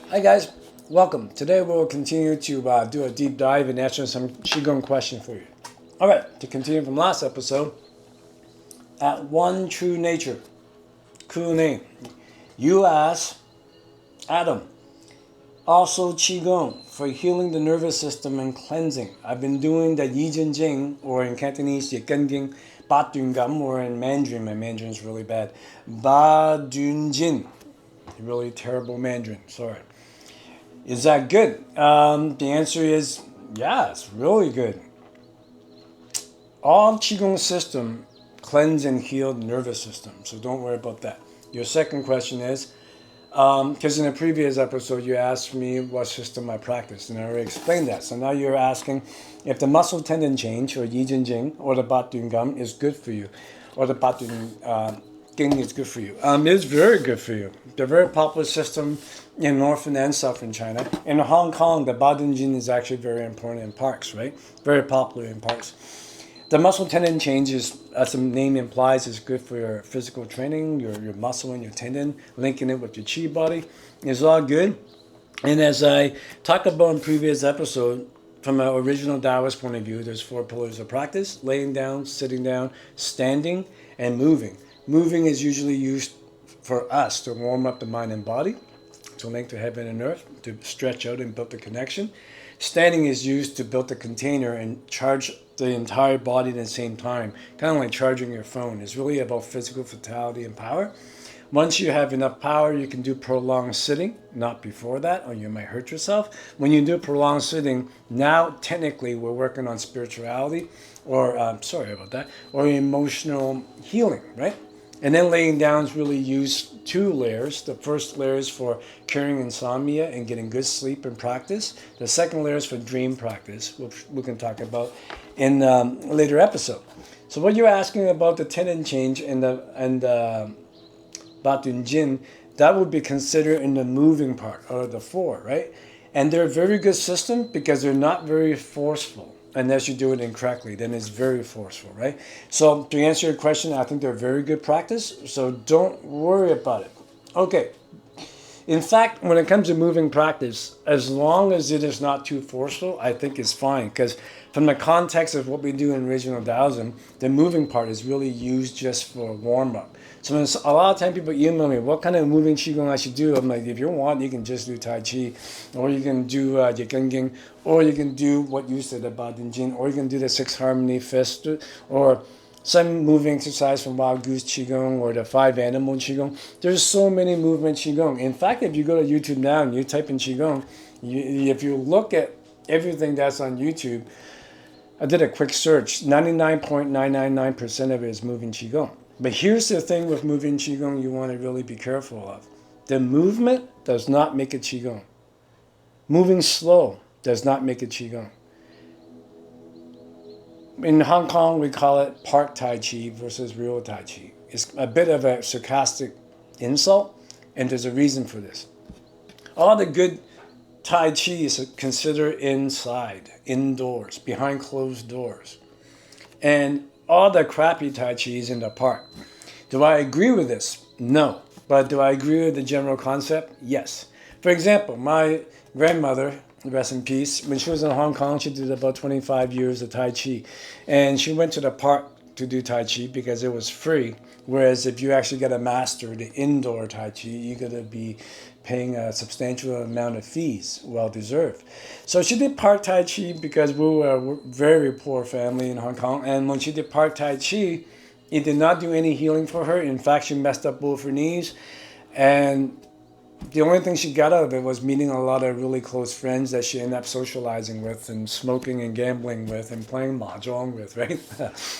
Hi guys, welcome. Today we'll continue to do a deep dive and answer some Qigong questions for you. Alright, to continue from last episode, at one true nature, cool name. You ask Adam, also Qigong, for healing the nervous system and cleansing. I've been doing the Yi Jin Jing, or in Cantonese, Yi Gen Ging, Ba Dun Gam, or in Mandarin, my Mandarin is really bad, Ba Dun Jin. Really terrible Mandarin, sorry. Is that good? The answer is yeah, it's really good. All Qigong system cleanse and heal the nervous system, so don't worry about that. Your second question is, because in a previous episode you asked me what system I practice, and I already explained that. So now you're asking if the muscle tendon change, or Yi Jin Jing, or the Bat Dun Gam is good for you, or the Bat Dun Ging is good for you. It's very good for you. They're a very popular system in northern and southern China. In Hong Kong, the Ba Dun Jin is actually very important in parks, right? Very popular in parks. The muscle tendon change is, as the name implies, is good for your physical training, your muscle and your tendon, linking it with your chi body. It's all good. And as I talked about in previous episode, from an original Taoist point of view, there's 4 pillars of practice: laying down, sitting down, standing, and moving. Moving is usually used for us to warm up the mind and body, to link to heaven and earth, to stretch out and build the connection. Standing is used to build the container and charge the entire body at the same time, kind of like charging your phone. It's really about physical vitality and power. Once you have enough power, you can do prolonged sitting, not before that, or you might hurt yourself. When you do prolonged sitting, now technically we're working on spirituality, or or emotional healing, right? And then laying down is really used 2 layers. The first layer is for curing insomnia and getting good sleep and practice. The second layer is for dream practice, which we can talk about in a later episode. So what you're asking about the tendon change and the Ba Dun Jin, that would be considered in the moving part, or the 4, right? And they're a very good system because they're not very forceful. Unless you do it incorrectly, then it's very forceful, right? So to answer your question, I think they're very good practice, so don't worry about it. Okay. In fact, when it comes to moving practice, as long as it is not too forceful, I think it's fine. Because from the context of what we do in original Taoism, the moving part is really used just for warm-up. So when a lot of time people email me, what kind of moving Qigong I should do? I'm like, if you want, you can just do Tai Chi, or you can do Yi Gen Ging, or you can do what you said about Dun Jin, or you can do the 6 Harmony Fist, or some moving exercise from Wild Goose Qigong, or the 5 Animal Qigong. There's so many movement Qigong. In fact, if you go to YouTube now and you type in Qigong, if you look at everything that's on YouTube, I did a quick search, 99.999% of it is moving Qigong. But here's the thing with moving Qigong you want to really be careful of. The movement does not make it Qigong. Moving slow does not make it Qigong. In Hong Kong, we call it Park Tai Chi versus real Tai Chi. It's a bit of a sarcastic insult, and there's a reason for this. All the good Tai Chi is considered inside, indoors, behind closed doors. And all the crappy Tai Chi is in the park. Do I agree with this? No. But do I agree with the general concept? Yes. For example, my grandmother, rest in peace, when she was in Hong Kong, she did about 25 years of Tai Chi. And she went to the park to do Tai Chi because it was free. Whereas if you actually get a master, the indoor Tai Chi, you're going to be paying a substantial amount of fees, well deserved. So she did Park Tai Chi because we were a very poor family in Hong Kong. And when she did Park Tai Chi, it did not do any healing for her. In fact, she messed up both her knees. And the only thing she got out of it was meeting a lot of really close friends that she ended up socializing with and smoking and gambling with and playing mahjong with, right?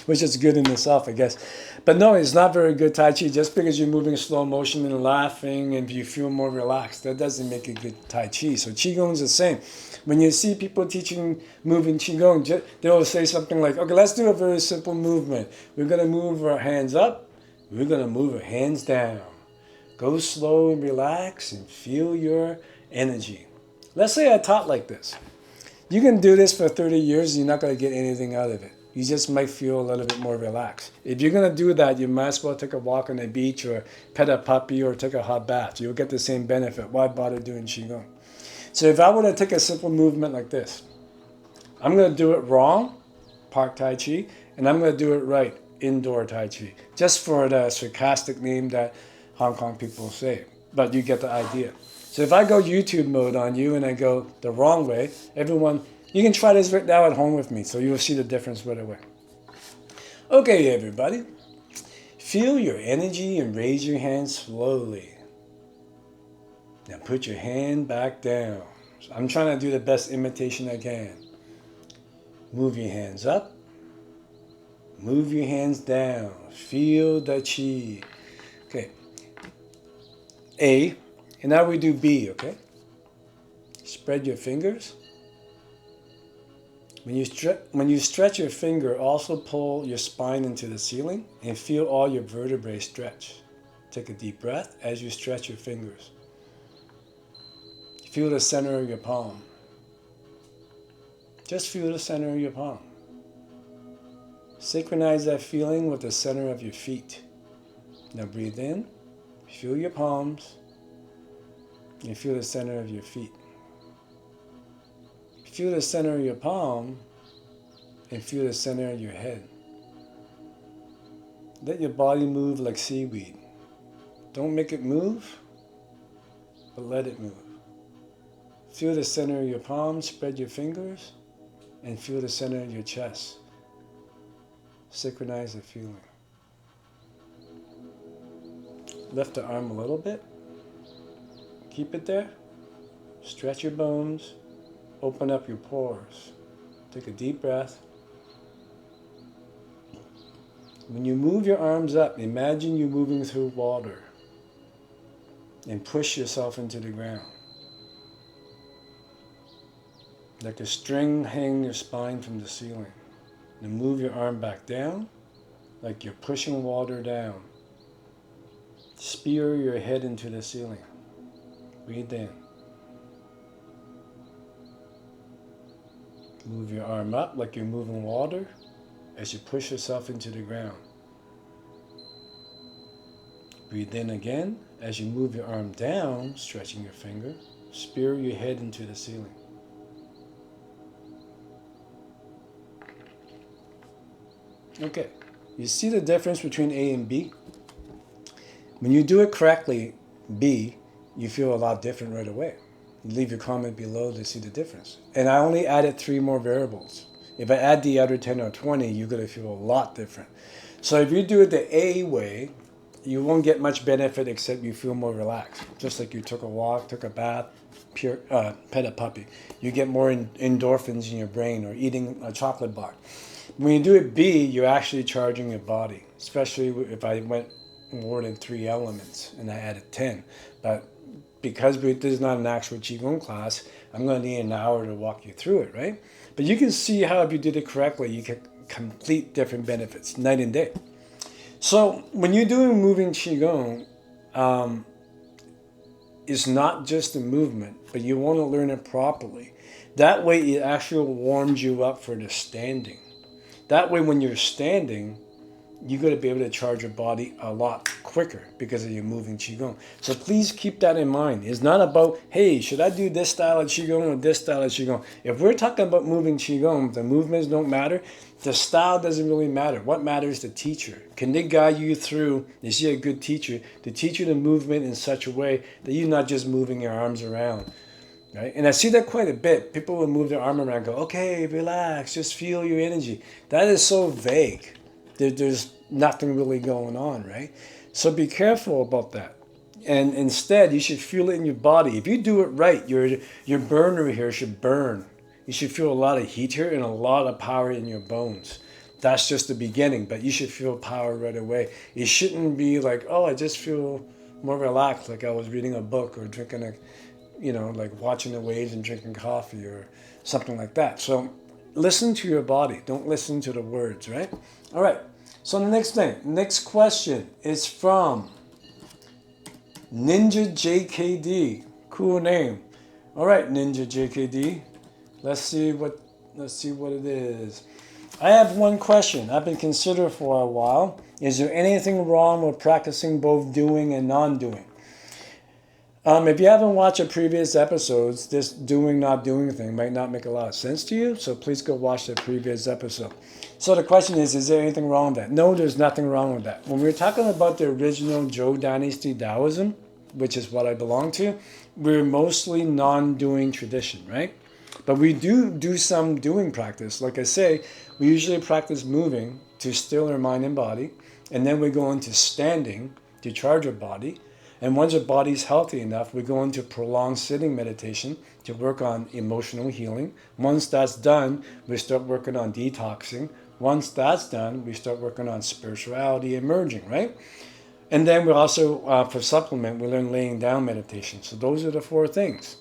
Which is good in itself, I guess. But no, it's not very good Tai Chi. Just because you're moving slow motion and laughing and you feel more relaxed, that doesn't make it good Tai Chi. So Qigong is the same. When you see people teaching moving Qigong, they'll say something like, okay, let's do a very simple movement. We're going to move our hands up. We're going to move our hands down. Go slow and relax and feel your energy. Let's say I taught like this. You can do this for 30 years and you're not going to get anything out of it. You just might feel a little bit more relaxed. If you're going to do that, you might as well take a walk on the beach or pet a puppy or take a hot bath. You'll get the same benefit. Why bother doing Qigong? So if I were to take a simple movement like this, I'm going to do it wrong, Park Tai Chi, and I'm going to do it right, indoor Tai Chi, just for the sarcastic name that Hong Kong people say. But you get the idea. So if I go YouTube mode on you and I go the wrong way, everyone, you can try this right now at home with me, so you'll see the difference right away. Okay, everybody. Feel your energy and raise your hand slowly. Now put your hand back down. So I'm trying to do the best imitation I can. Move your hands up. Move your hands down. Feel the chi. Okay. A. And now we do B, okay? Spread your fingers. When you stretch your finger, also pull your spine into the ceiling and feel all your vertebrae stretch. Take a deep breath as you stretch your fingers. Feel the center of your palm. Just feel the center of your palm. Synchronize that feeling with the center of your feet. Now breathe in, feel your palms, and feel the center of your feet. Feel the center of your palm and feel the center of your head. Let your body move like seaweed. Don't make it move, but let it move. Feel the center of your palm, spread your fingers, and feel the center of your chest. Synchronize the feeling. Lift the arm a little bit. Keep it there. Stretch your bones. Open up your pores. Take a deep breath. When you move your arms up, imagine you moving through water and push yourself into the ground. Like a string hanging your spine from the ceiling. Then move your arm back down like you're pushing water down. Spear your head into the ceiling. Breathe in. Move your arm up like you're moving water as you push yourself into the ground. Breathe in again as you move your arm down, stretching your finger. Spear your head into the ceiling. Okay, you see the difference between A and B? When you do it correctly, B, you feel a lot different right away. Leave your comment below to see the difference. And I only added 3 more variables. If I add the other 10 or 20, you're going to feel a lot different. So if you do it the A way, you won't get much benefit except you feel more relaxed. Just like you took a walk, took a bath, pet a puppy. You get more endorphins in your brain, or eating a chocolate bar. When you do it B, you're actually charging your body, especially if I went more than 3 elements and I added 10. But because this is not an actual Qigong class, I'm going to need an hour to walk you through it, right? But you can see how if you did it correctly, you get complete different benefits, night and day. So when you're doing moving Qigong, it's not just a movement, but you want to learn it properly. That way it actually warms you up for the standing. That way when you're standing, you're going to be able to charge your body a lot quicker because of your moving Qigong. So please keep that in mind. It's not about, hey, should I do this style of Qigong or this style of Qigong? If we're talking about moving Qigong, the movements don't matter. The style doesn't really matter. What matters is the teacher. Can they guide you through, is he a good teacher, to teach you the movement in such a way that you're not just moving your arms around? Right? And I see that quite a bit. People will move their arm around and go, okay, relax, just feel your energy. That is so vague. There's nothing really going on, right? So be careful about that. And instead, you should feel it in your body. If you do it right, your burner here should burn. You should feel a lot of heat here and a lot of power in your bones. That's just the beginning, but you should feel power right away. It shouldn't be like, oh, I just feel more relaxed, like I was reading a book or drinking like watching the waves and drinking coffee or something like that. So listen to your body. Don't listen to the words, right? All right. So the next question is from Ninja JKD. Cool name. All right, Ninja JKD. Let's see what it is. I have one question I've been considering for a while. Is there anything wrong with practicing both doing and non-doing? If you haven't watched the previous episodes, this doing, not doing thing might not make a lot of sense to you, so please go watch the previous episode. So the question is there anything wrong with that? No, there's nothing wrong with that. When we're talking about the original Zhou Dynasty Taoism, which is what I belong to, we're mostly non-doing tradition, right? But we do some doing practice. Like I say, we usually practice moving to still our mind and body, and then we go into standing to charge our body. And once our body's healthy enough, we go into prolonged sitting meditation to work on emotional healing. Once that's done, we start working on detoxing. Once that's done, we start working on spirituality emerging, right? And then we also, for supplement, we learn laying down meditation. So those are the 4 things.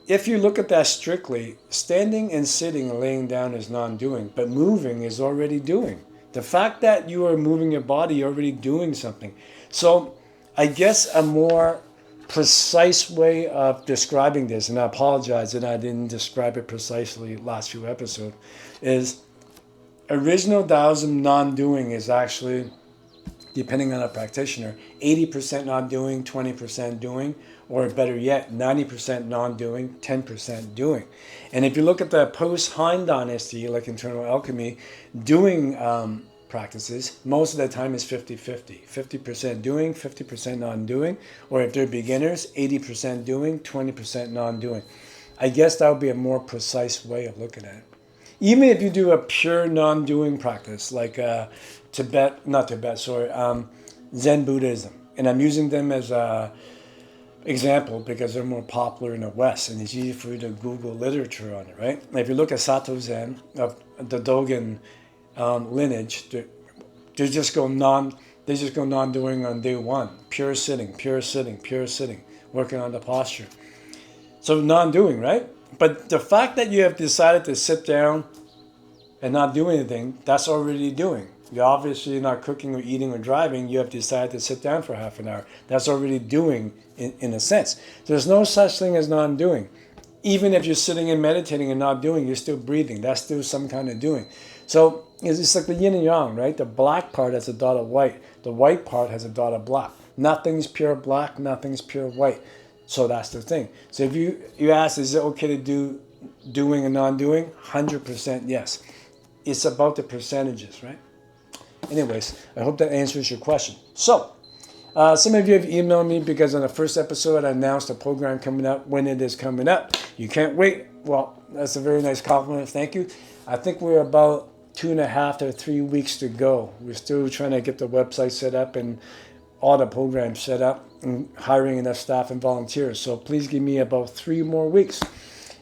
If you look at that strictly, standing and sitting and laying down is non-doing, but moving is already doing. The fact that you are moving your body, you're already doing something. So I guess a more precise way of describing this, and I apologize that I didn't describe it precisely last few episodes, is original Taoism non-doing is actually, depending on a practitioner, 80% non-doing, 20% doing, or better yet, 90% non-doing, 10% doing. And if you look at the post-Han Dynasty, like internal alchemy, doing practices, most of the time is 50-50. 50% doing, 50% non-doing, or if they're beginners, 80% doing, 20% non-doing. I guess that would be a more precise way of looking at it. Even if you do a pure non-doing practice, like Zen Buddhism, and I'm using them as a example because they're more popular in the West, and it's easy for you to Google literature on it, right? If you look at Sato Zen of the Dogen lineage, they just go non-doing on day 1, pure sitting, working on the posture. So non-doing, right? But the fact that you have decided to sit down and not do anything, that's already doing. You're obviously not cooking or eating or driving. You have decided to sit down for half an hour. That's already doing in a sense. There's no such thing as non-doing. Even if you're sitting and meditating and not doing, you're still breathing. That's still some kind of doing. So it's like the yin and yang, right? The black part has a dot of white. The white part has a dot of black. Nothing's pure black, nothing's pure white. So that's the thing. So if you ask, is it okay to do doing and non-doing? 100% yes. It's about the percentages, right? Anyways, I hope that answers your question. So, some of you have emailed me because on the first episode I announced a program coming up, when it is coming up. You can't wait. Well, that's a very nice compliment. Thank you. I think we're about 2.5 to 3 weeks to go. We're still trying to get the website set up and all the programs set up and hiring enough staff and volunteers. So please give me about 3 more weeks.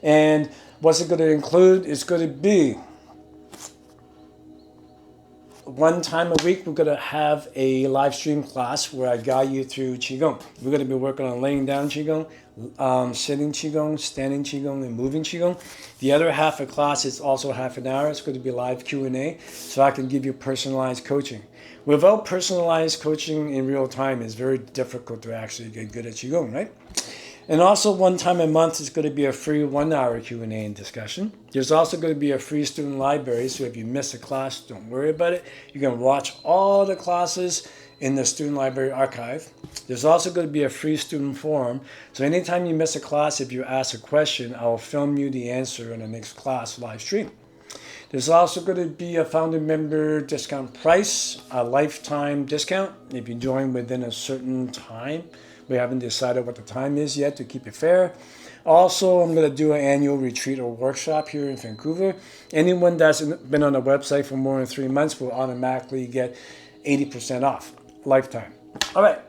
And what's it going to include? It's going to be 1 time a week, we're going to have a live stream class where I guide you through Qigong. We're going to be working on laying down Qigong, sitting Qigong, standing Qigong, and moving Qigong. The other half of class is also half an hour. It's going to be live Q&A, so I can give you personalized coaching. Without personalized coaching in real time, it's very difficult to actually get good at Qigong, right? And also 1 time a month is going to be a free 1-hour Q&A and discussion. There's also going to be a free student library, so if you miss a class, don't worry about it. You can watch all the classes in the student library archive. There's also going to be a free student forum, so anytime you miss a class, if you ask a question, I'll film you the answer in the next class live stream. There's also going to be a founder member discount price, a lifetime discount if you join within a certain time. We haven't decided what the time is yet to keep it fair. Also, I'm going to do an annual retreat or workshop here in Vancouver. Anyone that's been on the website for more than 3 months will automatically get 80% off, lifetime. All right,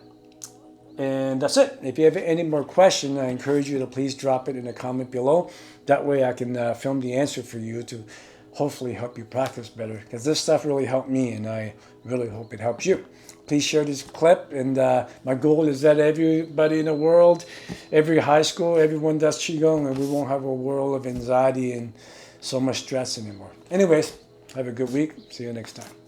and that's it. If you have any more questions, I encourage you to please drop it in a comment below. That way I can film the answer for you to hopefully help you practice better, because this stuff really helped me, and I really hope it helps you. Please share this clip, and my goal is that everybody in the world, every high school, everyone does Qigong, and we won't have a world of anxiety and so much stress anymore. Anyways, have a good week. See you next time.